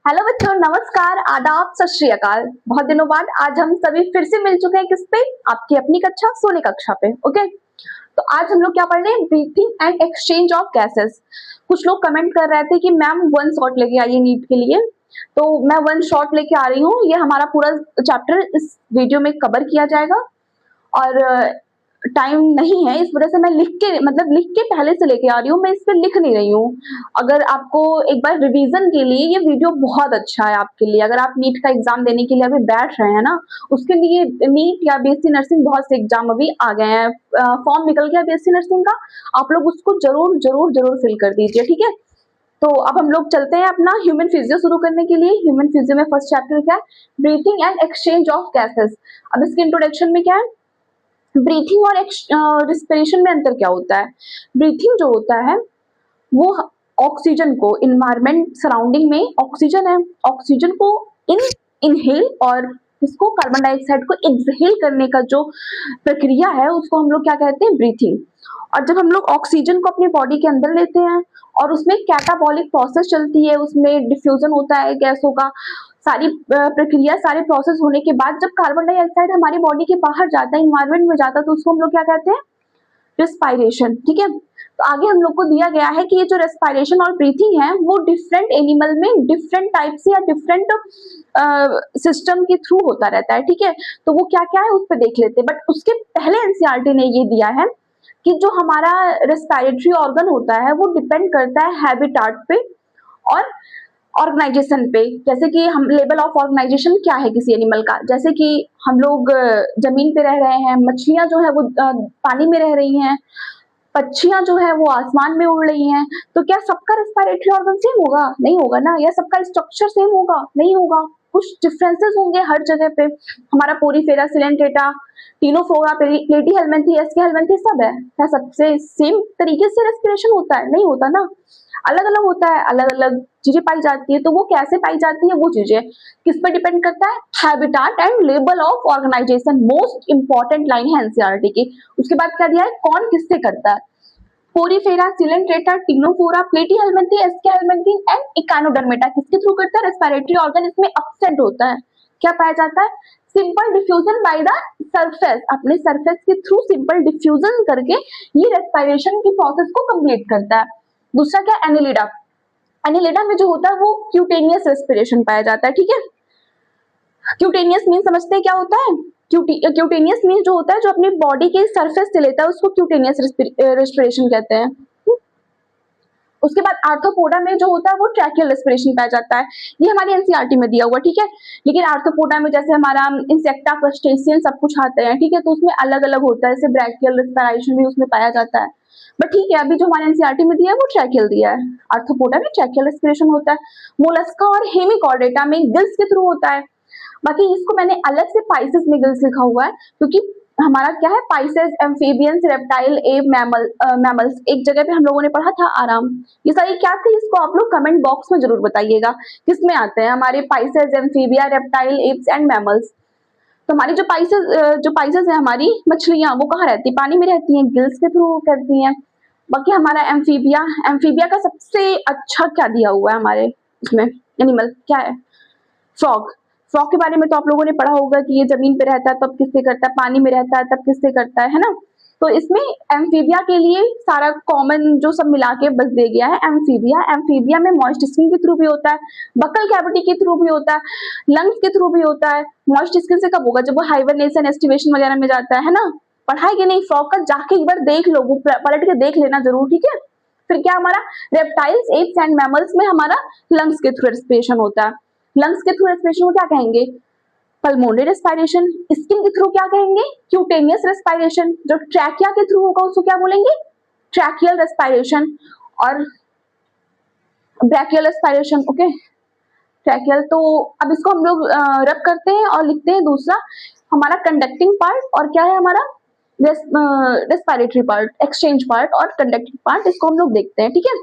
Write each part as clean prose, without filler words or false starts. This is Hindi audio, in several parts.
हेलो बच्चों, नमस्कार, आदाब, सत श्री अकाल। बहुत दिनों बाद आज हम सभी फिर से मिल चुके हैं किस पे? आपकी अपनी कक्षा सोनी कक्षा पे। ओके, तो आज हम लोग क्या पढ़ रहे हैं? Breathing and exchange of gases. कुछ लोग कमेंट कर रहे थे कि मैम वन शॉट लेके आइए नीट के लिए, तो मैं वन शॉट लेके आ रही हूँ। ये हमारा पूरा चैप्टर इस वीडियो में कवर किया जाएगा और टाइम नहीं है, इस वजह से मैं लिख के पहले से लेके आ रही हूँ। मैं इस पे लिख नहीं रही हूँ। अगर आपको एक बार रिवीजन के लिए ये वीडियो बहुत अच्छा है आपके लिए। अगर आप नीट का एग्जाम देने के लिए अभी बैठ रहे हैं ना, उसके लिए नीट या बीएससी नर्सिंग बहुत से एग्जाम अभी आ गए हैं, फॉर्म निकल गया बीएससी नर्सिंग का। आप लोग उसको जरूर जरूर जरूर फिल कर दीजिए, ठीक है। तो अब हम लोग चलते हैं अपना ह्यूमन फिजियो शुरू करने के लिए। ह्यूमन फिजियो में फर्स्ट चैप्टर क्या है? Breathing and exchange of gases. अब इसके इंट्रोडक्शन में क्या है? ब्रीथिंग और रिस्पिरेशन में अंतर क्या होता है? ब्रीथिंग जो होता है वो ऑक्सीजन को, इन्वायरमेंट सराउंडिंग में ऑक्सीजन है, ऑक्सीजन को इनहेल और इसको कार्बन डाइऑक्साइड को एक्सहेल करने का जो प्रक्रिया है उसको हम लोग क्या कहते हैं? ब्रीथिंग। और जब हम लोग ऑक्सीजन को अपनी बॉडी के अंदर लेते हैं और उसमें कैटाबॉलिक प्रोसेस चलती है, उसमें डिफ्यूजन होता है गैसों का, सारी प्रक्रिया, सारे प्रोसेस होने के बाद जब कार्बन डाइऑक्साइड हमारी बॉडी के बाहर जाता है, इन्वायरमेंट में जाता है, तो उसको हम लोग क्या कहते हैं? रेस्पायरेशन, ठीक है। तो आगे हम लोग को दिया गया है कि ये जो रेस्पायरेशन और ब्रीथिंग है वो डिफरेंट एनिमल में डिफरेंट टाइप से या डिफरेंट सिस्टम के थ्रू होता रहता है, ठीक है। तो वो क्या क्या है उस पर देख लेते हैं, बट उसके पहले एनसीईआरटी ने ये दिया है कि जो हमारा रेस्पायरेटरी ऑर्गन होता है वो डिपेंड करता है हैबिटाट पे और ऑर्गेनाइजेशन पे। जैसे कि हम लेवल ऑफ ऑर्गेनाइजेशन क्या है किसी एनिमल का, जैसे कि हम लोग जमीन पे रह रहे हैं, मछलियां जो है वो पानी में रह रही हैं, पक्षियां जो है वो आसमान में उड़ रही हैं। तो क्या सबका रेस्पिरेटरी ऑर्गन सेम होगा? नहीं होगा ना। या सबका स्ट्रक्चर सेम होगा? नहीं होगा। कुछ डिफरेंसेस होंगे हर जगह पे। हमारा पोरीफेरा, सिलेंट्रेटा, टीनोफोरा, प्लेटी हेलमिंथी, एस्के हेलमिंथी सब है, क्या सबसे सेम तरीके से रेस्पिरेशन होता है? नहीं होता ना। अलग अलग होता है, अलग अलग चीजें पाई जाती है। तो वो कैसे पाई जाती है वो चीजें किस पर डिपेंड करता है? Habitat and level of organization. Most important line है एनसीईआरटी की। उसके बाद क्या दिया है? कौन किससे करता है? पोरीफेरा, सिलेंट्रेटा, टीनोफोरा, प्लेटी हेलमिंथी, एस्के हेलमिंथी एंड इकानोडर्मेटा किसके थ्रू करता है? रेस्पिरेटरी ऑर्गन इसमें एब्सेंट होता है। क्या पाया जाता है? Simple diffusion by the surface. अपने सरफेस के थ्रू सिंपल डिफ्यूजन करके ये रेस्पिरेशन की प्रोसेस को कंप्लीट करता है। दूसरा क्या? एनिलिडा। एनिलिडा में जो होता है वो क्यूटेनियस रेस्पिरेशन पाया जाता है, ठीक है। क्यूटेनियस मीन समझते हैं क्या होता है? क्यूटेनियस मीन जो होता है जो अपनी बॉडी के सरफेस से लेता है उसको क्यूटेनियस रेस्पिरेशन कहते हैं। उसके बाद आर्थ्रोपोडा में जो होता है वो ट्रैकियल रेस्पिरेशन पाया जाता है। ये हमारी एनसीईआरटी में दिया हुआ, ठीक है। लेकिन आर्थ्रोपोडा में जैसे हमारा इंसेक्टा, क्रस्टेशियन सब कुछ आते हैं, ठीक है। तो उसमें अलग अलग होता है, जैसे ब्रैकियल रेस्पिरेशन भी उसमें पाया जाता है। बट ठीक है, अभी जो हमारे एनसीईआरटी में दिया है वो ट्रैकियल दिया है। आर्थ्रोपोडा में ट्रैकियल रेस्पिरेशन होता है। मोलस्का और हेमिकॉर्डेटा में गिल्स के थ्रू होता है। बाकी इसको मैंने अलग से पाइसेस में गिल्स लिखा हुआ है क्योंकि हमारा क्या है? पाइसेस, एम्फीबियंस, रेप्टाइल, एव, मैमल्स एक जगह पे हम लोगों ने पढ़ा था आराम। ये सारी क्या थी? इसको आप लोग कमेंट बॉक्स में जरूर बताइएगा किस में आते हैं हमारे Pisces, amphibia, reptile, Aves and mammals. तो हमारी जो पाइसेस है, हमारी मछलियां, वो कहाँ रहती है? पानी में रहती हैं, गिल्स के थ्रू करती हैं। बाकी हमारा एम्फीबिया, एम्फीबिया का सबसे अच्छा क्या दिया हुआ है हमारे इसमें एनिमल क्या है? फ्रॉग। फ्रॉग के बारे में तो आप लोगों ने पढ़ा होगा कि ये जमीन पे रहता है तब किससे करता है, पानी में रहता है तब किससे करता है ना। तो इसमें एम्फीबिया के लिए सारा कॉमन जो सब मिला के बस दे गया है एम्फीबिया। एम्फीबिया में मॉइस्ट स्किन के थ्रू भी होता है, बकल कैविटी के थ्रू भी होता है, लंग्स के थ्रू भी होता है। मॉइस्ट स्किन से कब होगा? जब वो हाइबरनेशन, एस्टिवेशन वगैरह में जाता है ना। पढ़ाई के नहीं, फ्रॉग का जाके एक बार देख लो, वो पलट के देख लेना जरूर, ठीक है। फिर क्या हमारा रेप्टाइल्स, एप्स एंड मैमल्स में हमारा लंग्स के थ्रू रेस्पिरेशन होता है। लंग्स के थ्रू रेस्पिरेशन को क्या कहेंगे? Pulmonary respiration. स्किन के थ्रू क्या कहेंगे? Cutaneous respiration. जो ट्रैकिया के थ्रू होगा उसको क्या बोलेंगे? Tracheal respiration. और ब्रैकियल रेस्पिरेशन, ओके। ट्रैकियल। तो अब इसको हम लोग रब करते हैं और लिखते हैं दूसरा हमारा कंडक्टिंग पार्ट और क्या है हमारा रेस्पिरेटरी पार्ट, एक्सचेंज पार्ट और कंडक्टिंग पार्ट। इसको हम लोग देखते हैं, ठीक है।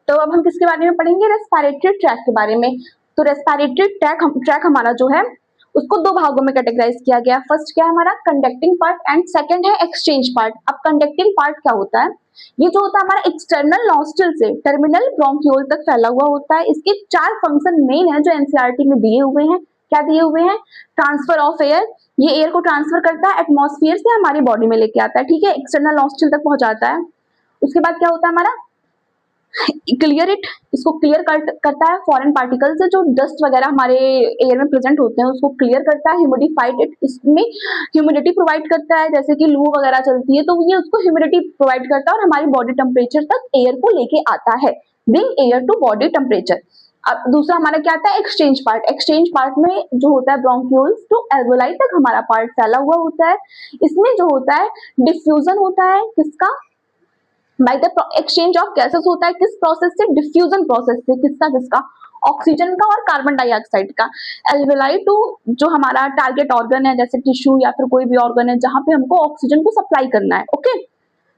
तो अब हम किसके बारे में पढ़ेंगे? रेस्पिरेटरी ट्रैक के बारे में। तो रेस्पिरेटरी ट्रैक हमारा जो है उसको दो भागों में कैटेगराइज किया गया। फर्स्ट क्या है हमारा कंडक्टिंग पार्ट एंड सेकंड है एक्सचेंज पार्ट। अब कंडक्टिंग पार्ट क्या होता है, ये जो होता है हमारा एक्सटर्नल नॉस्ट्रल से टर्मिनल ब्रोंक्यूल तक फैला हुआ होता है। इसके चार फंक्शन मेन है जो एनसीईआरटी में दिए हुए हैं। क्या दिए हुए हैं, ट्रांसफर ऑफ एयर, ये एयर को ट्रांसफर करता है एटमॉस्फेयर से हमारी बॉडी में लेके आता है, ठीक है, एक्सटर्नल नॉस्ट्रल तक पहुंचाता है। उसके बाद क्या होता है हमारा क्लियर इट, इसको क्लियर करता है फॉरेन पार्टिकल से, जो डस्ट वगैरह हमारे एयर में प्रेजेंट होते हैं उसको क्लियर करता है। ह्यूमिडिफाइड इट, इसमें ह्यूमिडिटी प्रोवाइड करता है, जैसे कि लू वगैरह चलती है तो ये उसको ह्यूमिडिटी प्रोवाइड करता है और हमारी बॉडी टेम्परेचर तक एयर को लेके आता है, bring air to body temperature. अब दूसरा हमारा क्या आता है एक्सचेंज पार्ट। एक्सचेंज पार्ट में जो होता है ब्रोंक्यूल्स टू एल्वोलाई तक हमारा पार्ट फैला हुआ होता है। इसमें जो होता है डिफ्यूजन होता है किसका, by the exchange of gases होता है, किस प्रोसेस से, डिफ्यूजन प्रोसेस से, किसका किसका, ऑक्सीजन का और कार्बन डाइऑक्साइड का। एल्वेलाई टू जो हमारा टारगेट ऑर्गन है जैसे टिश्यू या फिर कोई भी ऑर्गन है जहां पे हमको ऑक्सीजन को सप्लाई करना है, ओके।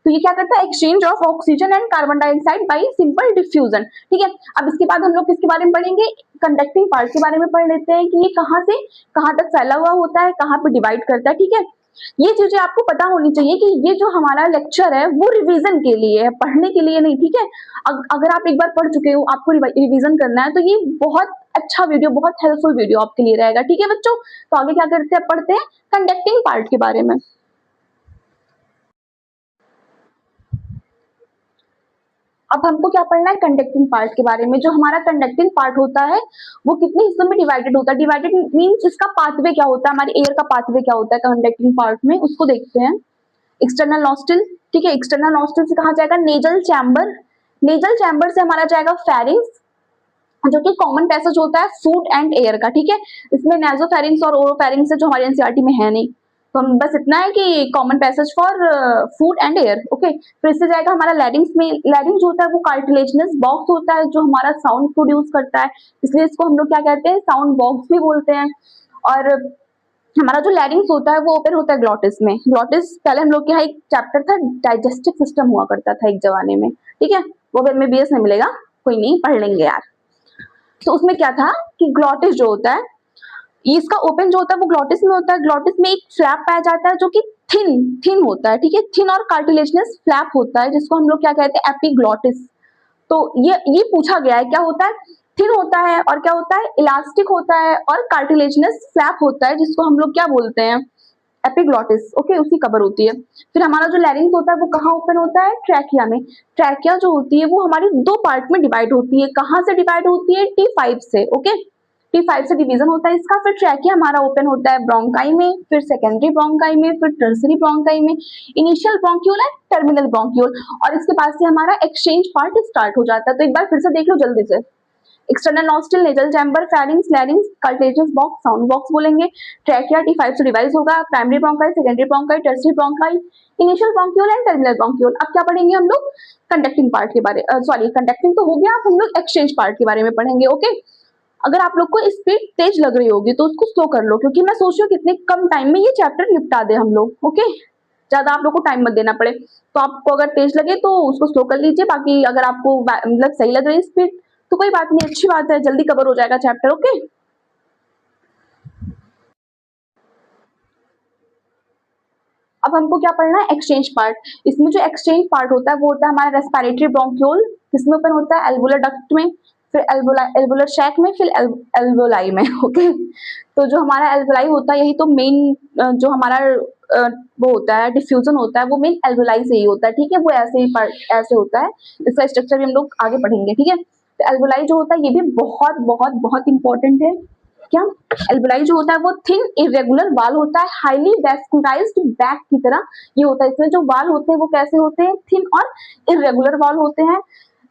तो ये क्या करता है exchange of oxygen and carbon dioxide bye simple diffusion, ठीक है। अब इसके बाद हम लोग किसके बारे में पढ़ेंगे, कंडक्टिंग पार्ट के बारे में पढ़ लेते हैं कि ये कहाँ से कहाँ तक फैला हुआ होता है, कहाँ पे डिवाइड करता है, ठीक है। ये चीजें आपको पता होनी चाहिए कि ये जो हमारा लेक्चर है वो रिवीजन के लिए है, पढ़ने के लिए नहीं, ठीक है। अगर आप एक बार पढ़ चुके हो आपको रिवीजन करना है तो ये बहुत अच्छा वीडियो, बहुत हेल्पफुल वीडियो आपके लिए रहेगा, ठीक है बच्चों। तो आगे क्या करते हैं, पढ़ते हैं कंडक्टिंग पार्ट के बारे में। अब हमको क्या पढ़ना है कंडक्टिंग पार्ट के बारे में। जो हमारा कंडक्टिंग पार्ट होता है वो कितने हिस्सों में डिवाइडेड होता है, डिवाइडेड मींस इसका पाथवे क्या होता है, हमारे एयर का पाथवे क्या होता है कंडक्टिंग पार्ट में, उसको देखते हैं। एक्सटर्नल नॉस्ट्रिल, ठीक है, एक्सटर्नल नॉस्ट्रिल से कहा जाएगा नेजल चैम्बर, नेजल चैम्बर से हमारा जाएगा फेरिंग्स जो कि कॉमन पैसेज होता है फूड एंड एयर का, ठीक है। इसमें नेजोफेरिंग्स और ओरोफेरिंग्स है जो हमारे एनसीईआरटी में है नहीं, तो हम बस इतना है कि common passage for food and air, okay. फिर इससे जाएगा हमारा लैरिंग्स में, लैरिंग्स जो होता है वो कार्टिलेजिनस बॉक्स होता है जो हमारा साउंड प्रोड्यूस करता है, इसलिए इसको हम लोग क्या कहते हैं साउंड बॉक्स भी बोलते हैं। और हमारा जो लैरिंग्स होता है वो ओपन होता है ग्लॉटिस में। ग्लॉटिस पहले हम लोग के यहाँ एक चैप्टर था डाइजेस्टिव सिस्टम हुआ करता था एक जमाने में, ठीक है, वो में बीएस में मिलेगा, कोई नहीं पढ़ लेंगे यार। तो उसमें क्या था कि ग्लॉटिस जो होता है इसका ओपन जो होता है वो ग्लॉटिस में होता है। ग्लॉटिस में एक फ्लैप पाया जाता है जो कि थिन थिन होता है, ठीक है, थिन और कार्टिलेजिनस फ्लैप होता है जिसको हम लोग क्या कहते हैं एपिग्लॉटिस। तो ये पूछा गया है क्या होता है, थिन होता है और क्या होता है इलास्टिक होता है और कार्टिलेजिनस फ्लैप होता है जिसको हम लोग क्या बोलते हैं एपिग्लॉटिस, ओके, उसकी कवर होती है। फिर हमारा जो लैरिंग्स होता है वो कहाँ ओपन होता है ट्रैकिया में। ट्रैकिया जो होती है वो हमारी दो पार्ट में डिवाइड होती है, कहाँ से डिवाइड होती है T5 से, ओके, T5 से डिवीजन होता है इसका। फिर ट्रैकिया हमारा ओपन होता है ब्रोंकाई में, फिर सेकेंडरी ब्रोंकाई में, फिर टर्सरी ब्रोंकाई में, initial bronchiole and terminal bronchiole, और इसके पास से हमारा एक्सचेंज पार्ट स्टार्ट हो जाता है। तो एक बार फिर से देख लो जल्दी से, external nostril, nasal chamber, pharynx, लैरिंग्स, cartilaginous box, sound box बोलेंगे। ट्रैकिया T5 से डिवाइड होगा, primary bronchi, secondary bronchi, tertiary bronchi, initial bronchiole and terminal bronchiole. अब क्या पढ़ेंगे हम लोग कंडक्टिंग पार्ट के बारे, सॉरी कंडक्टिंग तो हो गया, अब हम लोग एक्सचेंज पार्ट के बारे में पढ़ेंगे, ओके। अगर आप लोग को स्पीड तेज लग रही होगी तो उसको स्लो कर लो, क्योंकि मैं सोच रही हूँ कितने कम टाइम में ये चैप्टर निपटा दे हम लोग, ओके, ज्यादा आप लोग को टाइम मत देना पड़े। तो आपको अगर तेज लगे तो उसको स्लो कर लीजिए, बाकी अगर आपको मतलब सही लग रही है स्पीड तो कोई बात नहीं, अच्छी बात है, जल्दी कवर हो जाएगा चैप्टर, ओके। अब हमको क्या पढ़ना है एक्सचेंज पार्ट। इसमें जो एक्सचेंज पार्ट होता है वो होता है हमारा रेस्पिरेटरी ब्रोंक्यूल, किसमें ओपन होता है एल्वुलर डक्ट में, फिर एल्वुलर शैक में, फिर एल्वोलाई में, ओके। तो जो हमारा एल्वोलाई होता है यही तो मेन जो हमारा वो होता है डिफ्यूजन होता है वो मेन एल्वोलाई से ही होता है, ठीक है, वो ऐसे ही ऐसे होता है, इसका स्ट्रक्चर भी हम लोग आगे पढ़ेंगे, ठीक है। तो एल्वोलाई जो होता है ये भी बहुत बहुत बहुत इंपॉर्टेंट है। क्या एल्वोलाई जो होता है वो थिन इरेगुलर वाल होता है, हाईली वैस्कुलाइज्ड बैग की तरह ये होता है। इसमें जो वाल होते हैं वो कैसे होते हैं, थिन और इरेगुलर वाल होते हैं।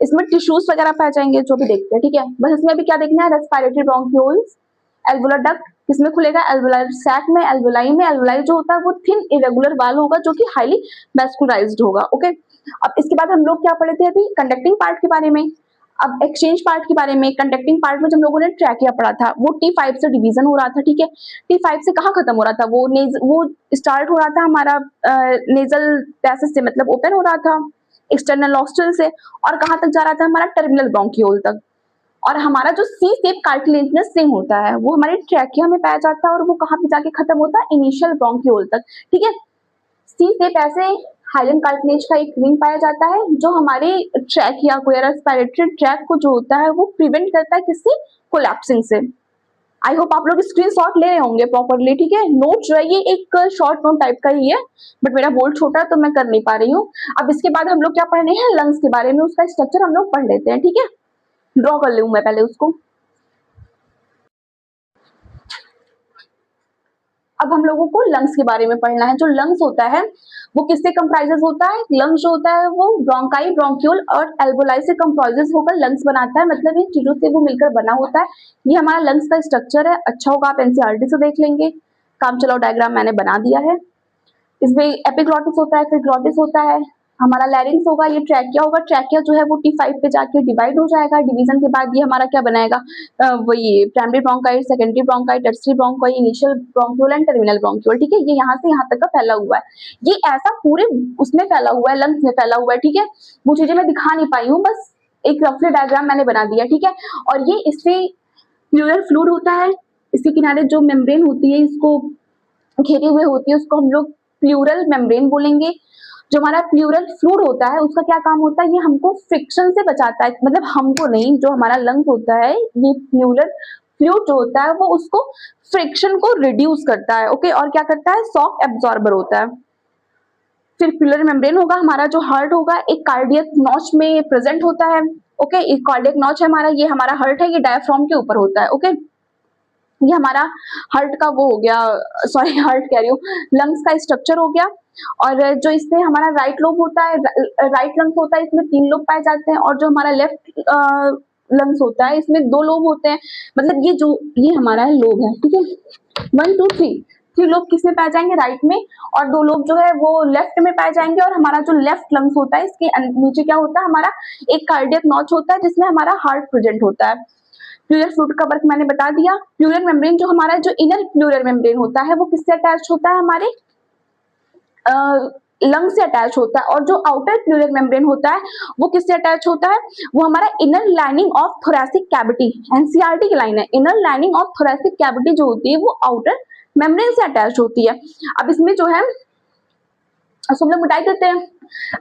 इसमें टिश्यूज वगैरह पाए जाएंगे जो भी देखते हैं, ठीक है। बस इसमें भी क्या देखना है रेस्पिरेटरी ब्रोंक्यूल्स, एल्वुलर डक्ट किसमें खुलेगा एल्वुलर सैक में, एल्वुलाई में। एल्वुलाई जो होता है वो थिन इरेगुलर वाल होगा जो कि हाईली वैस्कुलाइज्ड होगा, ओके। अब इसके बाद हम लोग क्या पढ़े थे अभी कंडक्टिंग पार्ट के बारे में। अब एक्सचेंज पार्ट के बारे में, कंडक्टिंग पार्ट में जब लोगों ने ट्रैकिया पढ़ा था वो T5 से डिवीजन हो रहा था, ठीक है। T5 से कहाँ खत्म हो रहा था, वो स्टार्ट हो रहा था हमारा नेजल पैसेज से, मतलब ओपन हो रहा था एक्सटर्नल नॉस्ट्रिल से, और कहाँ तक जा रहा था हमारा टर्मिनल ब्रोंक्यूल तक। और हमारा जो सी शेप कार्टिलेजिनस रिंग होता है वो हमारे ट्रैकिया में पाया जाता है और वो कहाँ पे जाके खत्म होता है, इनिशियल ब्रोंक्यूल तक। ठीक है, सी शेप ऐसे हाइलन कार्टिलेज का एक रिंग पाया जाता है जो हमारे ट्रैकिया को या रेस्पिरेटरी ट्रैक को जो होता है वो प्रिवेंट करता है किससे, कोलैप्सिंग से। आई होप आप लोग स्क्रीनशॉट ले रहे होंगे प्रॉपरली। ठीक है, नोट जो है ये एक शॉर्ट नोट टाइप का ही है, बट मेरा बोर्ड छोटा है तो मैं कर नहीं पा रही हूँ। अब इसके बाद हम लोग क्या पढ़ रहे हैं, लंग्स के बारे में, उसका स्ट्रक्चर हम लोग पढ़ लेते हैं। ठीक है, ड्रॉ कर लूँ मैं पहले उसको। अब हम लोगों को लंग्स के बारे में पढ़ना है। जो लंग्स होता है वो किससे कंप्राइजेस होता है, लंग्स जो होता है वो ब्रोंकाई, ब्रोंक्यूल और एल्वोलाई से कंप्राइजेस होकर लंग्स बनाता है, मतलब इन चीजों से वो मिलकर बना होता है। ये हमारा लंग्स का स्ट्रक्चर है। अच्छा होगा आप एनसीईआरटी से देख लेंगे, काम चलाओ डायग्राम मैंने बना दिया है। इसमें एपिग्लॉटिस होता है, फिर ग्लॉटिस होता है, हमारा लैरिंक्स होगा, ये ट्रैकिया होगा। ट्रैकिया जो है वो T5 पे जाके डिवाइड हो जाएगा। डिवीजन के बाद ये हमारा क्या बनाएगा, वही primary bronchite, secondary bronchite, tertiary bronchite, initial bronchiole and terminal bronchiole. ठीक है, ये यहाँ से यहाँ तक का फैला हुआ है। ये ऐसा पूरे उसमें फैला हुआ है, लंग्स में फैला हुआ है। ठीक है, वो चीजें मैं दिखा नहीं पाई हूँ, बस एक रफली डायग्राम मैंने बना दिया। ठीक है, और ये इससे प्लूरल फ्लूइड होता है, इसके किनारे जो मेम्ब्रेन होती है इसको घेरे हुए होती है, उसको हम लोग प्लूरल मेम्ब्रेन बोलेंगे। जो हमारा प्लूरल फ्लूइड होता है उसका क्या काम होता है, ये हमको फ्रिक्शन से बचाता है, मतलब हमको नहीं, जो हमारा लंग्स होता है ये प्लूरल फ्लूइड जो होता है वो उसको फ्रिक्शन को रिड्यूस करता है। ओके, और क्या करता है, शॉक एब्जॉर्बर होता है। फिर प्लूरल मेम्ब्रेन होगा, हमारा जो हार्ट होगा एक कार्डियक नॉच में प्रेजेंट होता है। ओके, एक कार्डियक नॉच है हमारा, ये हमारा हार्ट है, ये डायफ्राम के ऊपर होता है। ओके, ये हमारा हार्ट का वो हो गया, सॉरी हार्ट कह रही हूँ, लंग्स का स्ट्रक्चर हो गया। और जो इसमें हमारा राइट लोब होता है, राइट लंग्स होता है, इसमें 3 लोब पाए जाते हैं। और जो हमारा लेफ्ट लंग्स होता है इसमें 2 लोब होते हैं, मतलब ये हमारा लोब है। ठीक है, 1 2 3 लोब किसमें पाए जाएंगे, राइट में, और 2 लोब जो है वो लेफ्ट में पाए जाएंगे। और हमारा जो लेफ्ट लंग्स होता है इसके नीचे क्या होता है, हमारा एक कार्डियक नॉच होता है जिसमें हमारा हार्ट प्रेजेंट होता है। प्लूरल फ्लूइड का वर्क मैंने बता दिया। प्लूरल मेम्ब्रेन जो हमारा जो इनर प्लूरल मेम्ब्रेन होता है वो किससे अटैच होता है, हमारे लंग से अटैच होता है। और जो आउटर प्लूरल मेम्ब्रेन होता है वो किससे अटैच होता है, वो हमारा inner lining of thoracic cavity, NCERT की लाइन है, inner lining of thoracic cavity जो होती है वो आउटर मेम्ब्रेन से अटैच होती है। अब इसमें जो है सब लोग मिटाई देते हैं।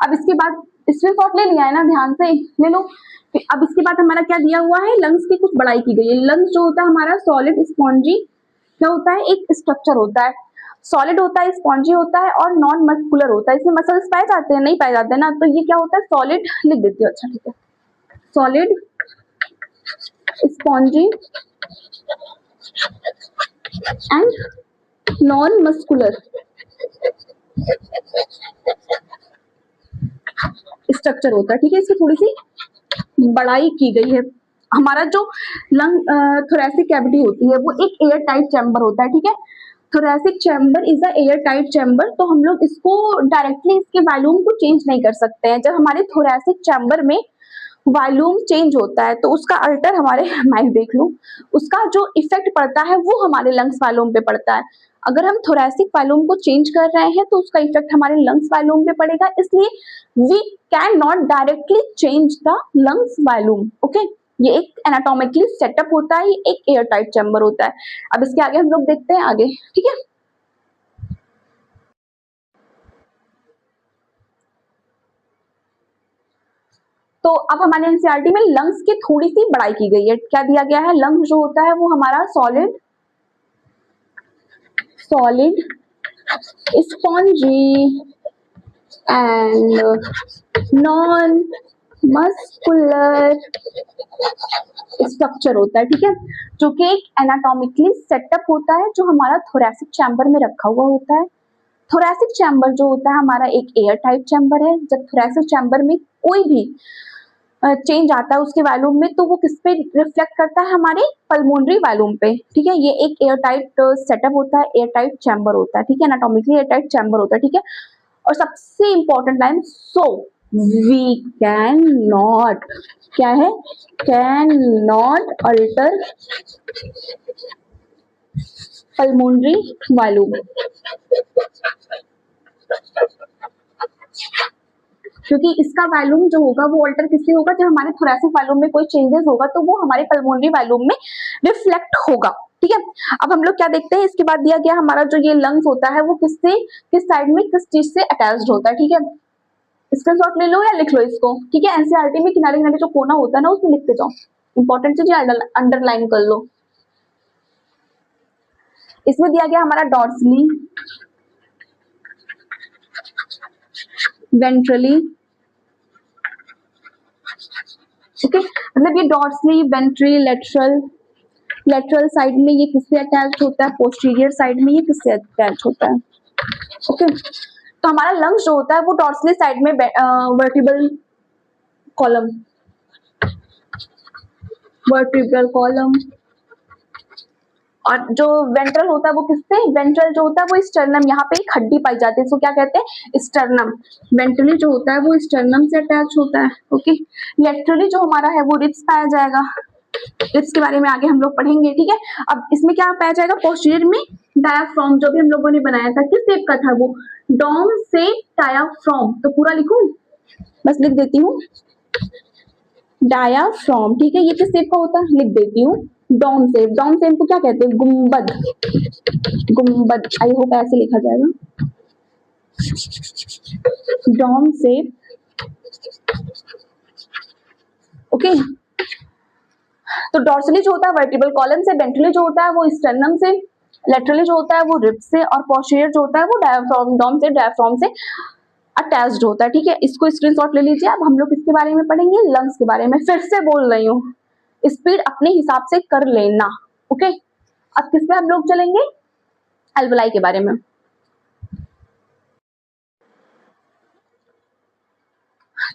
अब इसके बाद स्क्रीनशॉट ले लिया है ना, ध्यान से ले लो। अब इसके बाद हमारा क्या दिया हुआ है, लंग्स की कुछ बड़ाई की गई है। लंग्स जो होता है हमारा सॉलिड स्पॉन्जी क्या होता है, एक स्ट्रक्चर होता है, सॉलिड होता है, स्पॉन्जी होता है और नॉन मस्कुलर होता है। इसमें मसल्स पाए जाते हैं, नहीं पाए जाते हैं ना, तो ये क्या होता है, सॉलिड लिख देती हूँ। अच्छा ठीक है, solid spongy and non muscular structure होता है। ठीक है, इसकी थोड़ी सी बड़ाई की गई है। हमारा जो लंग थोरैसिक कैविटी होती है वो एक एयर टाइट चैम्बर होता है। ठीक है, thoracic chamber is a air tight chamber. तो हम लोग इसको डायरेक्टली इसके वॉल्यूम को चेंज नहीं कर सकते हैं। जब हमारे थोरैसिक चैम्बर में वॉल्यूम चेंज होता है तो उसका अल्टर हमारे माइक देख लो, उसका जो इफेक्ट पड़ता है वो हमारे लंग्स वॉल्यूम पे पड़ता है। अगर हम थोरैसिक वॉल्यूम को चेंज कर रहे हैं तो उसका इफेक्ट हमारे लंग्स वॉल्यूम पे पड़ेगा, इसलिए we can not directly change the lungs volume. Okay, ये एक एनाटॉमिकली सेटअप होता है, ये एक एयर टाइट चैम्बर होता है। अब इसके आगे हम लोग देखते हैं आगे। ठीक है, तो अब हमारे एनसीईआरटी में लंग्स की थोड़ी सी बड़ाई की गई है। क्या दिया गया है, लंग्स जो होता है वो हमारा solid spongy and non muscular structure होता है। ठीक है, जो कि एक एनाटॉमिकली सेटअप होता है जो हमारा थोरैसिक चैम्बर में रखा हुआ होता है। थोरैसिक चैम्बर जो होता है हमारा एक एयर टाइट चैम्बर है। जब थोरैसिक चैम्बर में कोई भी चेंज आता है उसके वॉल्यूम में तो वो किस पे रिफ्लेक्ट करता है, हमारे पल्मोनरी वॉल्यूम पे। ठीक है, ये एक एयर टाइट सेटअप होता है, एयर टाइट चैम्बर होता है। ठीक है, एनाटॉमिकली एयर टाइट चैम्बर होता है। ठीक है, और सबसे important line, so we can not, क्या है, can not alter pulmonary volume. क्योंकि इसका वॉल्यूम जो होगा वो अल्टर किससे होगा, जब हमारे थोरेसिक वॉल्यूम में कोई चेंजेस होगा तो वो हमारे पल्मोनरी वॉल्यूम में रिफ्लेक्ट होगा। ठीक है, अब हम लोग क्या देखते हैं, इसके बाद दिया गया हमारा जो ये लंग्स होता है वो किससे, किस साइड में किस चीज से अटैच्ड होता है। ठीक है, स्क्रीनशॉट ले लो या लिख लो इसको। ठीक है, एनसीईआरटी में किनारे किनारे जो कोना होता है ना उसमें लिखते जाओ, इंपॉर्टेंट चीज अंडरलाइन कर लो। इसमें दिया गया हमारा डॉर्सली, वेंट्रली, ओके, मतलब ये डॉर्सली, वेंट्री, लेटरल, लेटरल साइड में ये किससे अटैच होता है, पोस्टीरियर साइड में ये किससे अटैच होता है। ओके, तो हमारा लंग्स जो होता है वो डॉर्सली साइड में वर्टिब्रल कॉलम, वर्टिब्रल कॉलम, और जो वेंट्रल होता है वो किससे, वेंट्रल जो होता है वो स्टर्नम, यहाँ पे एक हड्डी पाई जाती है, इसको क्या कहते हैं, स्टर्नम। वेंट्रली जो होता है वो स्टर्नम से अटैच होता है। ओके, लेटरली जो हमारा है वो रिब्स पाया जाएगा, रिब्स के बारे में आगे हम लोग पढ़ेंगे। ठीक है, अब इसमें क्या पाया जाएगा, पोस्टीरियर में डायाफ्राम, जो भी हम लोगों ने बनाया था, किस शेप का था वो, डोम से डायाफ्राम। तो पूरा लिखूं, बस लिख देती हूँ डायाफ्राम। ठीक है, ये किस शेप का होता है, लिख देती हूँ डोम शेप। डोम शेप को क्या कहते हैं, गुंबद, गुंबद, आई होप ऐसे लिखा जाएगा, डोम शेप। ओके, तो डॉर्सली जो होता है वर्टिब्रल कॉलम से, वेंट्रली जो होता है वो स्टर्नम से, लेटरली जो होता है वो रिब्स से, और पोस्टीरियर जो होता है वो डायाफ्राम, डोम से, डायाफ्राम से अटैच्ड होता है। ठीक है, इसको स्क्रीनशॉट ले लीजिए। अब हम लोग किसके बारे में पढ़ेंगे, लंग्स के बारे में। फिर से बोल रही हूँ, स्पीड अपने हिसाब से कर लेना। ओके, अब किस पे हम लोग चलेंगे, एल्वलाई के बारे में।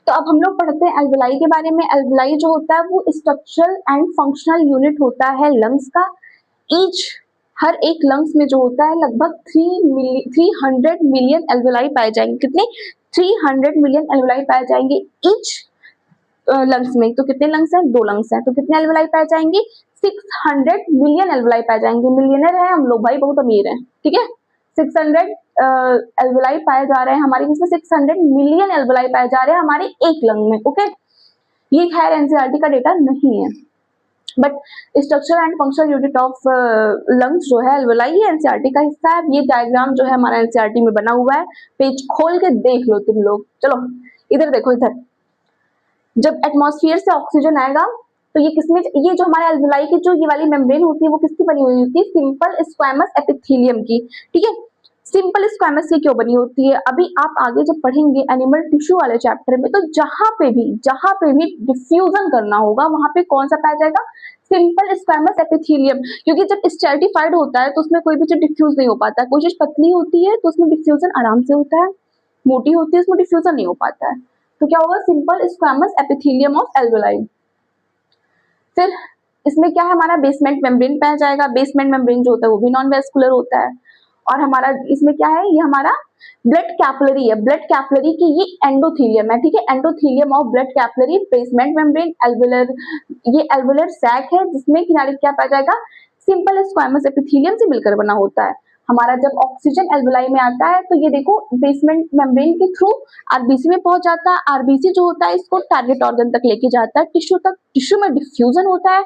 तो अब हम लोग पढ़ते हैं एल्वलाई के बारे में। एल्वलाई जो होता है वो स्ट्रक्चरल एंड फंक्शनल यूनिट होता है लंग्स का। ईच, हर एक लंग्स में जो होता है लगभग 300 मिलियन एल्वलाई पाए जाएंगे। कितने, 300 मिलियन एल्वलाई पाए जाएंगे ईच लंग्स में। तो कितने लंग्स हैं, 2 लंग्स हैं, तो कितने एल्वलाई पाए जाएंगे, 600 मिलियन एल्वलाई पाए जाएंगे। मिलियनर है हम लोग भाई, बहुत अमीर है। ठीक है, 600 एल्वलाई पाए जा रहे हैं हमारे, जिसमें 600 मिलियन एल्वलाई पाए जा रहे हैं हमारे एक लंग में। ओके, ये खैर एनसीईआरटी का डेटा नहीं है, but structure and functional unit of lungs जो है एल्वलाई, ये एनसीईआरटी का हिस्सा है। ये डायग्राम जो है हमारा एनसीईआरटी में बना हुआ है, पेज खोल के देख लो तुम लोग। चलो इधर देखो, इधर जब एटमॉस्फेयर से ऑक्सीजन आएगा तो ये किसमें, ये जो हमारे एल्वलाई की जो ये वाली मेम्ब्रेन होती है वो किसकी बनी हुई होती है, सिंपल स्क्वैमस एपिथेलियम की। ठीक है, सिंपल स्क्वैमस की क्यों बनी होती है, अभी आप आगे जब पढ़ेंगे एनिमल टिश्यू वाले चैप्टर में, तो जहां पे भी डिफ्यूजन करना होगा वहां पे कौन सा पाया जाएगा, सिंपल स्क्वैमस एपिथेलियम। क्योंकि जब स्ट्रेटिफाइड होता है तो उसमें कोई भी चीज डिफ्यूज नहीं हो पाता है। कोई चीज पतली होती है तो उसमें डिफ्यूजन आराम से होता है, मोटी होती है उसमें डिफ्यूजन नहीं हो पाता है। तो क्या होगा, simple squamous epithelium of alveoli. फिर इसमें क्या है, हमारा बेसमेंट मेम्ब्रेन पाया जाएगा। बेसमेंट मेम्ब्रेन जो होता है वो भी नॉन वेस्कुलर होता है। और हमारा इसमें क्या है, ये हमारा ब्लड कैपिलरी है। ब्लड कैपिलरी की ये एंडोथीलियम है। ठीक है, endothelium of blood capillary, basement membrane, alveolar, ये एल्वुलर सैक है जिसमें किनारे क्या पाया जाएगा, सिंपल स्क्वैमस एपिथेलियम से मिलकर बना होता है। हमारा जब ऑक्सीजन एल्वुलाई में आता है तो ये देखो बेसमेंट मेम्ब्रेन के थ्रू आरबीसी में पहुंच जाता है। आरबीसी जो होता है इसको टारगेट ऑर्गन तक लेके जाता है, टिश्यू तक। टिश्यू में डिफ्यूजन होता है,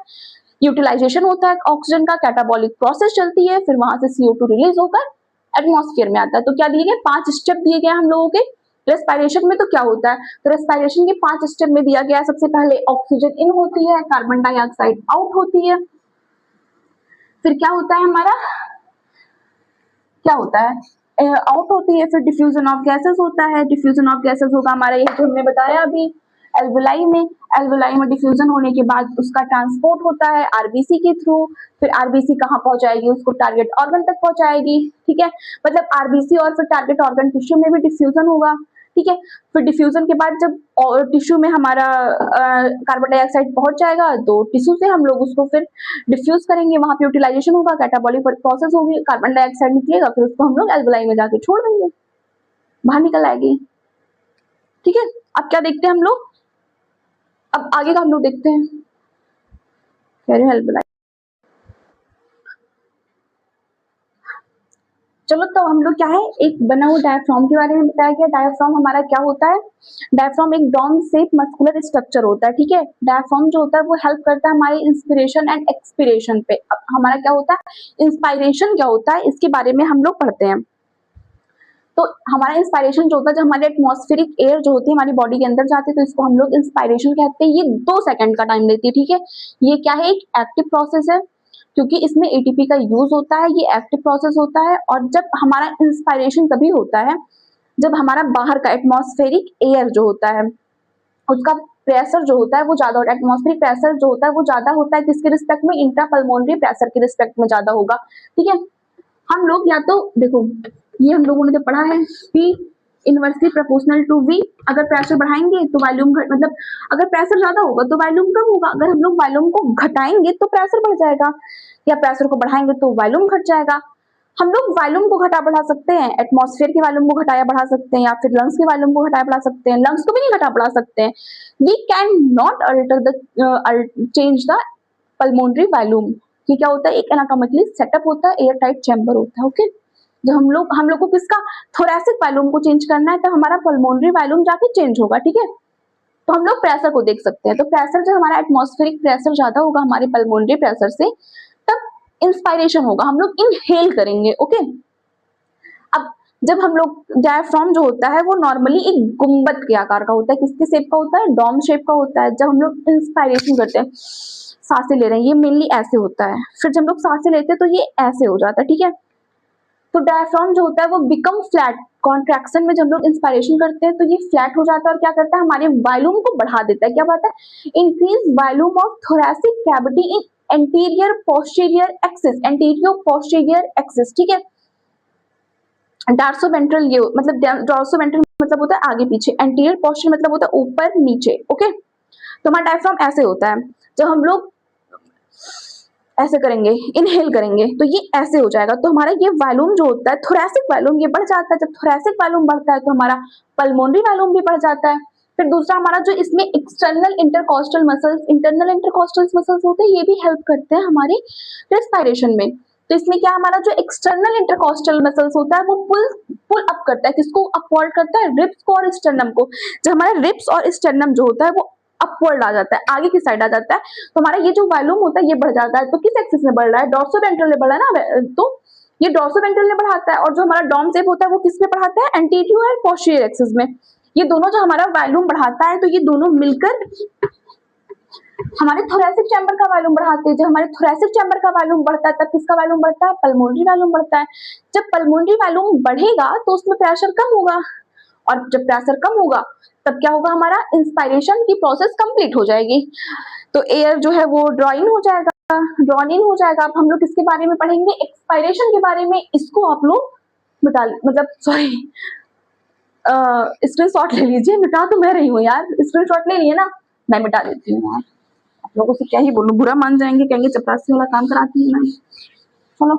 यूटिलाइजेशन होता है ऑक्सीजन का, कैटाबॉलिक प्रोसेस चलती है, फिर वहां से CO2 रिलीज होकर एटमॉस्फेयर में आता है। तो क्या दिए गए, 5 स्टेप दिए गए हम लोगों के। रेस्पिरेशन में तो क्या होता है, तो रेस्पिरेशन के 5 स्टेप में दिया गया, सबसे पहले ऑक्सीजन इन होती है, कार्बन डाइऑक्साइड आउट होती है। फिर क्या होता है हमारा, क्या होता है, आउट होती है। फिर डिफ्यूजन ऑफ गैसेस होता है। डिफ्यूजन ऑफ गैसेस होगा हमारा, ये जो हमने बताया अभी एल्वुलाई में। एल्वुलाई में डिफ्यूजन होने के बाद उसका ट्रांसपोर्ट होता है आरबीसी के थ्रू। फिर आरबीसी कहाँ पहुंचाएगी, उसको टारगेट ऑर्गन तक पहुंचाएगी। ठीक है, मतलब आरबीसी और फिर टारगेट ऑर्गन टिश्यू में भी डिफ्यूजन होगा। ठीक है, फिर डिफ्यूजन के बाद जब टिश्यू में हमारा कार्बन डाइऑक्साइड पहुंच जाएगा तो टिश्यू से हम लोग उसको फिर डिफ्यूज करेंगे, वहां पे यूटिलाइजेशन होगा, कैटाबॉलिक प्रोसेस होगी, कार्बन डाइऑक्साइड निकलेगा, फिर उसको हम लोग एल्वुलाई में जाके छोड़ देंगे, बाहर निकल आएगी। ठीक है, अब क्या देखते हैं हम लोग, अब आगे का हम लोग देखते हैं, कह रहे हैं एल्वुलाई। चलो तो हम लोग क्या है, एक बना हुआ डायफ्राम के बारे में बताया गया। डायफ्राम हमारा क्या होता है, डायफ्राम एक डोम शेप मस्कुलर स्ट्रक्चर होता है, ठीक है। डायफ्राम जो होता है वो हेल्प करता है हमारे इंस्पिरेशन एंड एक्सपिरेशन पे। अब हमारा क्या होता है, इंस्पायरेशन क्या होता है, इसके बारे में हम लोग पढ़ते हैं। तो हमारा इंस्पायरेशन जो होता है, जब हमारे एटमॉस्फेरिक एयर जो होती है हमारी बॉडी के अंदर जाती है, तो इसको हम लोग इंस्पायरेशन कहते हैं। ये 2 सेकंड का टाइम लेती है, ठीक है। ये क्या है, एक एक्टिव प्रोसेस है, क्योंकि इसमें एटीपी का यूज होता है, ये एक्टिव प्रोसेस होता है। और जब हमारा इंस्पायरेशन तभी होता है जब हमारा बाहर का एटमॉस्फेरिक एयर जो होता है उसका प्रेशर जो होता है वो ज्यादा होता है। एटमॉस्फेरिक प्रेशर जो होता है वो ज्यादा होता है किसके रिस्पेक्ट में, इंट्रापल्मोनरी प्रेशर के रिस्पेक्ट में ज्यादा होगा, ठीक है। हम लोग या तो देखो, ये हम लोगों ने तो पढ़ा है, P inversely proportional to V। अगर प्रेशर बढ़ाएंगे तो वॉल्यूम घट, मतलब अगर प्रेशर ज्यादा होगा तो वॉल्यूम कम होगा। अगर हम लोग वॉल्यूम को घटाएंगे तो प्रेशर बढ़ जाएगा, या प्रेशर को बढ़ाएंगे तो वॉल्यूम घट जाएगा। हम लोग वॉल्यूम को घटा बढ़ा सकते हैं, एटमॉस्फेयर के वॉल्यूम को घटाया बढ़ा सकते हैं, या फिर लंग्स के वॉल्यूम को घटाया बढ़ा सकते हैं। लंग्स को भी नहीं घटा बढ़ा सकते हैं। We can not alter the change the pulmonary volume. ये क्या होता है, एक एनाटॉमिकली सेटअप होता है, एयर टाइट चैम्बर होता है, ओके। जब हम लोग को किसका, थोरैसिक वॉल्यूम को चेंज करना है, तो हमारा पल्मोनरी वॉल्यूम जाके चेंज होगा, ठीक है। तो हम लोग प्रेशर को देख सकते हैं। तो प्रेशर, जब हमारा एटमॉस्फेरिक प्रेशर ज्यादा होगा हमारे पल्मोनरी प्रेशर से, तब इंस्पायरेशन होगा, हम लोग इनहेल करेंगे, ओके। अब जब हम लोग, डायफ्राम जो होता है वो नॉर्मली एक गुंबद के आकार का होता है। किसके शेप का होता है, डोम शेप का होता है। जब हम लोग इंस्पायरेशन करते हैं, सांसें ले रहे हैं, ये मेनली ऐसे होता है। फिर जब हम लोग सांसें लेते हैं तो ये ऐसे हो जाता है, ठीक है। तो डायफ्राम जो होता है वो बिकम फ्लैट, कॉन्ट्रैक्शन में जब हम लोग इंस्पायरेशन करते हैं तो ये फ्लैट हो जाता है, और क्या करता है, हमारे वॉल्यूम को बढ़ा देता है। क्या बात है, increase volume of thoracic cavity in anterior posterior axis, anterior posterior axis, ठीक है। डॉर्सोवेंट्रल, ये मतलब डॉर्सोवेंट्रल मतलब होता है आगे पीछे, एंटीरियर पोस्टीरियर मतलब होता है ऊपर नीचे, ओके। तो हमारा डायफ्राम ऐसे होता है। जब हम लोग ऐसे करेंगे, इनहेल करेंगे, तो ये ऐसे हो जाएगा। तो हमारा ये वॉल्यूम जो होता है, थोरैसिक वॉल्यूम, ये बढ़ जाता है। जब थोरैसिक वॉल्यूम बढ़ता है तो हमारा पल्मोनरी वॉल्यूम भी बढ़ जाता है। फिर दूसरा हमारा जो इसमें external intercostal muscles, internal intercostal muscles होते हैं, ये भी हेल्प करते हैं हमारी रेस्पिरेशन में। तो इसमें क्या, हमारा जो एक्सटर्नल इंटरकॉस्टल मसल्स होता है वो पुल अप करता है, किसको, अपवर्ड करता है, रिब्स को और स्टर्नम को। जब हमारा रिब्स और स्टर्नम जो होता है वो अपवर्ड आ जाता है, आगे की साइड आ जाता है, तो हमारा ये जो वॉल्यूम होता है ये बढ़ जाता है। तो किस एक्सिस में बढ़ रहा है, डॉर्सोवेंट्रल में बढ़ रहा है ना, तो ये डॉर्सोवेंट्रल में बढ़ाता है। और जो हमारा डॉम शेप होता है वो किस में बढ़ाता है, एंटीरियर और पोस्टीरियर एक्सिस में। ये दोनों जो हमारा वॉल्यूम बढ़ाता है, तो ये दोनों मिलकर हमारे थोरैसिक चैम्बर का वॉल्यूम बढ़ाते हैं। जब हमारे थोरैसिक चैम्बर का वॉल्यूम बढ़ता है तब किसका वॉल्यूम बढ़ता है, पल्मोनरी वॉल्यूम बढ़ता है। जब पल्मोनरी वॉल्यूम बढ़ेगा तो उसमें प्रेशर कम होगा, और जब प्रेशर कम होगा तब क्या होगा, हमारा इंस्पायरेशन की प्रोसेस कंप्लीट हो जाएगी। तो एयर जो है वो ड्रॉइन हो जाएगा, ड्रॉन इन हो जाएगा। अब हम लोग किसके बारे में पढ़ेंगे, एक्सपायरेशन के बारे में। इसको आप लोग मिटा, मतलब सॉरी, स्क्रीनशॉट ले लीजिए। मिटा तो मैं रही हूँ यार, स्क्रीनशॉट ले लिए ना, मैं मिटा देती हूँ यार। आप लोगों से क्या ही बोलूं, बुरा मान जाएंगे, कहेंगे चपरासी वाला काम कराती है मैं। चलो।